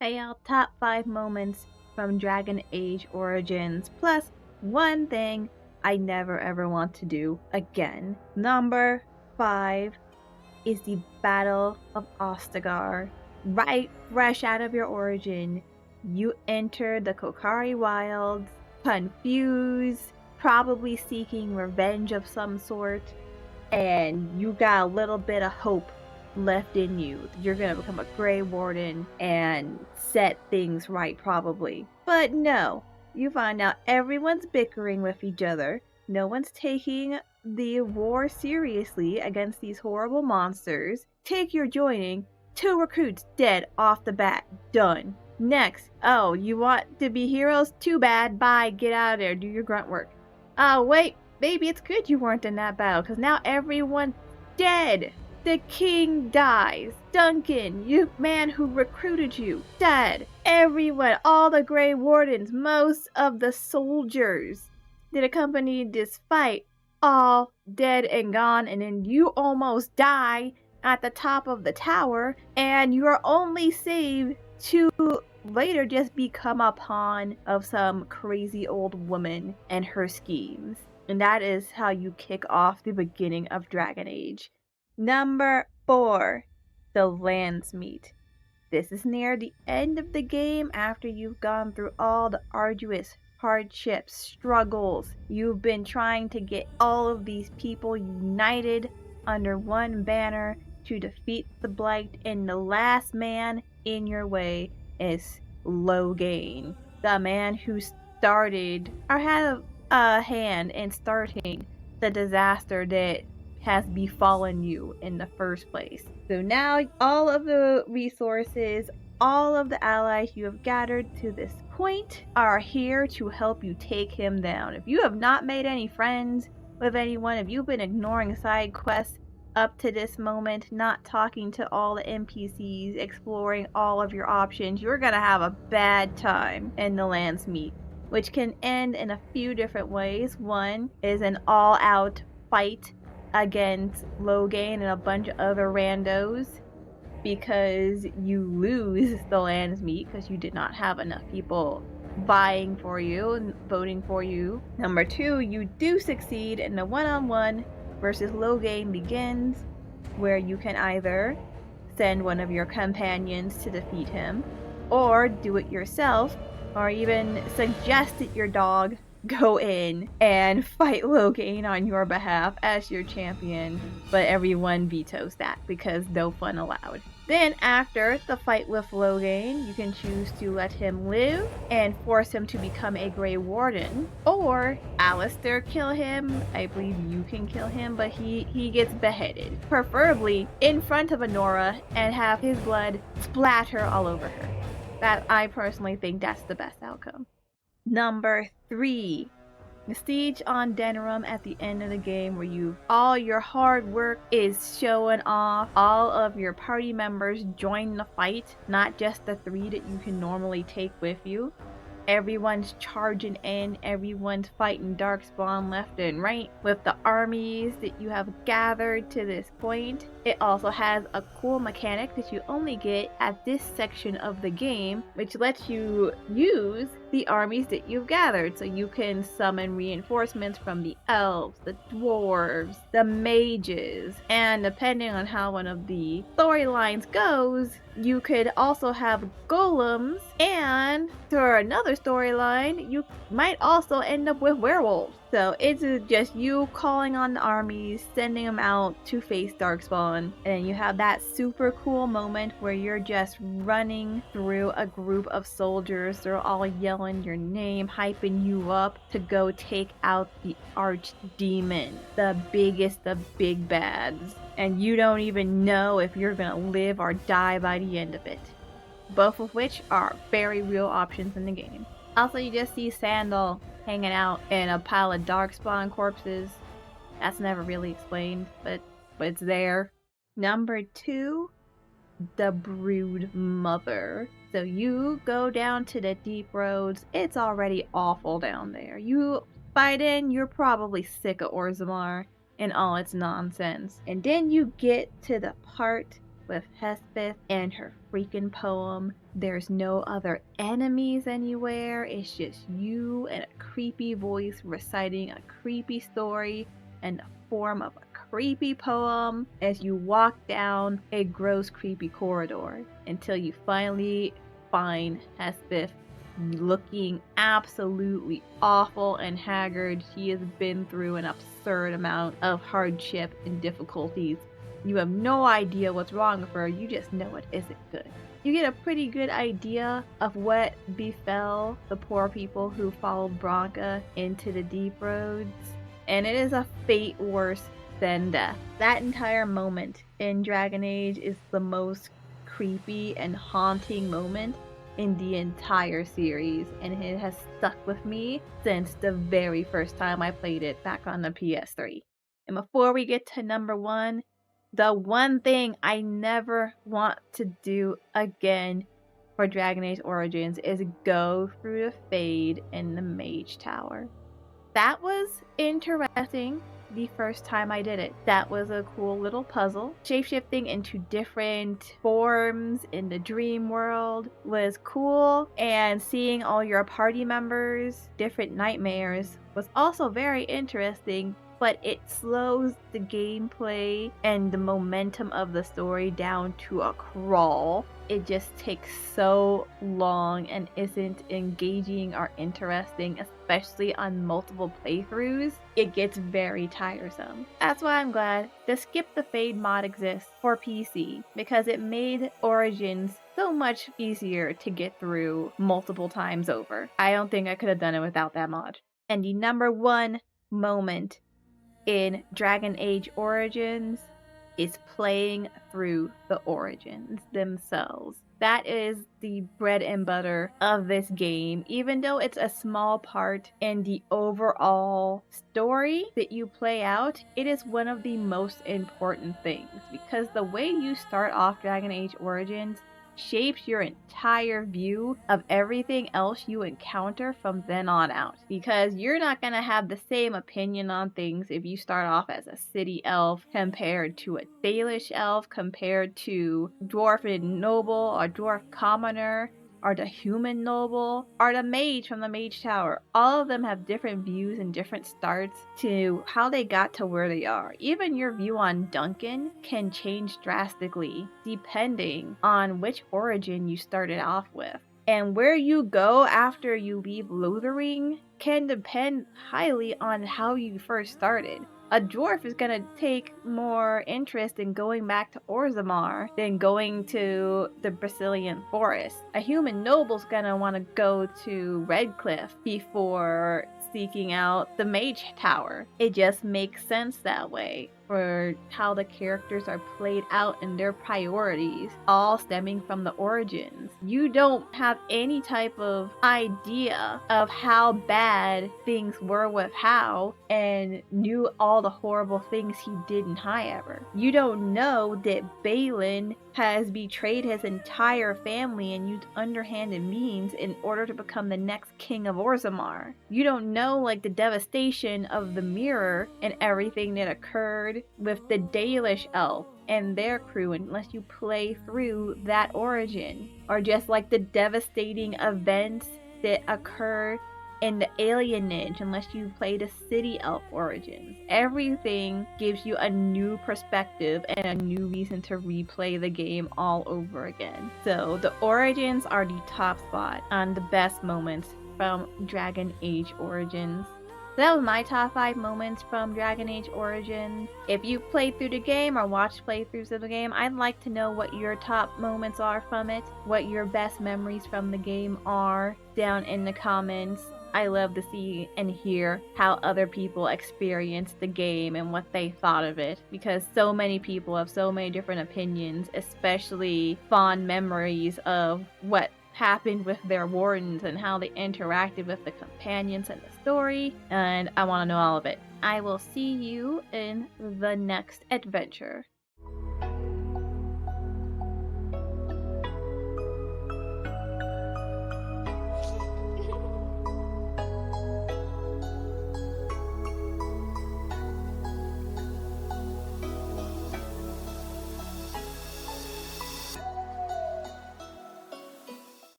Hey y'all, top 5 moments from Dragon Age Origins, plus one thing I never ever want to do again. Number 5 is the Battle of Ostagar. Right fresh out of your origin, you enter the Kokari Wilds, confused, probably seeking revenge of some sort, and you got a little bit of hope left in you. You're gonna become a Grey Warden and set things right, probably. But no, you find out everyone's bickering with each other. No one's taking the war seriously against these horrible monsters. Take your joining. 2 recruits dead off the bat. Done. Next. Oh, you want to be heroes? Too bad. Bye. Get out of there. Do your grunt work. Oh, wait. Maybe it's good you weren't in that battle, because now everyone's dead. The king dies. Duncan, you man who recruited you, dead. Everyone, all the Grey Wardens, most of the soldiers that accompanied this fight, all dead and gone, and then you almost die at the top of the tower, and you are only saved to later just become a pawn of some crazy old woman and her schemes. And that is how you kick off the beginning of Dragon Age. Number 4, the Landsmeet. This is near the end of the game after you've gone through all the arduous hardships, struggles. You've been trying to get all of these people united under one banner to defeat the Blight, and the last man in your way is Loghain, the man who started or had a hand in starting the disaster that has befallen you in the first place. So now all of the resources, all of the allies you have gathered to this point are here to help you take him down. If you have not made any friends with anyone, if you've been ignoring side quests up to this moment, not talking to all the NPCs, exploring all of your options, you're gonna have a bad time in the Landsmeet, which can end in a few different ways. One is an all-out fight against Loghain and a bunch of other randos because you lose the Landsmeet because you did not have enough people vying for you and voting for you. Number 2, you do succeed and the one-on-one versus Loghain begins, where you can either send one of your companions to defeat him, or do it yourself, or even suggest that your dog go in and fight Loghain on your behalf as your champion, but everyone vetoes that because no fun allowed. Then after the fight with Loghain, you can choose to let him live and force him to become a Grey Warden, or Alistair kill him. I believe you can kill him, but he gets beheaded, preferably in front of Anora, and have his blood splatter all over her. That, I personally think that's the best outcome. Number 3, the siege on Denerim at the end of the game, where all your hard work is showing off. All of your party members join the fight, not just the 3 that you can normally take with you. Everyone's charging in, everyone's fighting Darkspawn left and right with the armies that you have gathered to this point. It also has a cool mechanic that you only get at this section of the game, which lets you use the armies that you've gathered. So you can summon reinforcements from the elves, the dwarves, the mages, and depending on how one of the storylines goes, you could also have golems, and for another storyline, you might also end up with werewolves. So it's just you calling on the armies, sending them out to face Darkspawn, and you have that super cool moment where you're just running through a group of soldiers. They're all yelling your name, hyping you up to go take out the archdemon, the biggest of big bads. And you don't even know if you're gonna live or die by the end of it. Both of which are very real options in the game. Also, you just see Sandal hanging out in a pile of Darkspawn corpses. That's never really explained, but it's there. Number 2, the Brood Mother. So you go down to the deep roads. It's already awful down there. You fight in, you're probably sick of Orzammar and all its nonsense. And then you get to the part with Hespith and her freaking poem There's no other enemies anywhere. It's just you and a creepy voice reciting a creepy story in the form of a creepy poem as you walk down a gross, creepy corridor until you finally find Hespith looking absolutely awful and haggard. She has been through an absurd amount of hardship and difficulties. You have no idea what's wrong with her, you just know it isn't good. You get a pretty good idea of what befell the poor people who followed Bronca into the deep roads, and it is a fate worse than death. That entire moment in Dragon Age is the most creepy and haunting moment in the entire series, and it has stuck with me since the very first time I played it back on the PS3. And before we get to number 1, the one thing I never want to do again for Dragon Age Origins is go through the Fade in the Mage Tower. That was interesting the first time I did it. That was a cool little puzzle. Shapeshifting into different forms in the dream world was cool, and seeing all your party members' different nightmares was also very interesting, but it slows the gameplay and the momentum of the story down to a crawl. It just takes so long and isn't engaging or interesting, especially on multiple playthroughs. It gets very tiresome. That's why I'm glad the Skip the Fade mod exists for PC, because it made Origins so much easier to get through multiple times over. I don't think I could have done it without that mod. And the number 1 moment in Dragon Age Origins is playing through the Origins themselves. That is the bread and butter of this game. Even though it's a small part in the overall story that you play out, it is one of the most important things, because the way you start off Dragon Age Origins shapes your entire view of everything else you encounter from then on out. Because you're not going to have the same opinion on things if you start off as a city elf compared to a Dalish elf, compared to dwarf noble or dwarf commoner, or the human noble, or the mage from the Mage Tower. All of them have different views and different starts to how they got to where they are. Even your view on Duncan can change drastically depending on which origin you started off with. And where you go after you leave Lothering can depend highly on how you first started. A dwarf is going to take more interest in going back to Orzammar than going to the Brazilian forest. A human noble's going to want to go to Redcliffe before seeking out the Mage Tower. It just makes sense that way for how the characters are played out and their priorities, all stemming from the origins. You don't have any type of idea of how bad things were with Hal and knew all the horrible things he did in High Ever. You don't know that Balin has betrayed his entire family and used underhanded means in order to become the next king of Orzammar. You don't know like the devastation of the mirror and everything that occurred with the Dalish elf and their crew unless you play through that origin, or just like the devastating events that occur in the alienage unless you play the city elf origins. Everything gives you a new perspective and a new reason to replay the game all over again. So the origins are the top spot on the best moments from Dragon Age Origins. So that was my top 5 moments from Dragon Age Origins. If you played through the game or watched playthroughs of the game, I'd like to know what your top moments are from it, what your best memories from the game are down in the comments. I love to see and hear how other people experience the game and what they thought of it, because so many people have so many different opinions, especially fond memories of what happened with their wardens and how they interacted with the companions in the story, and I want to know all of it. I will see you in the next adventure.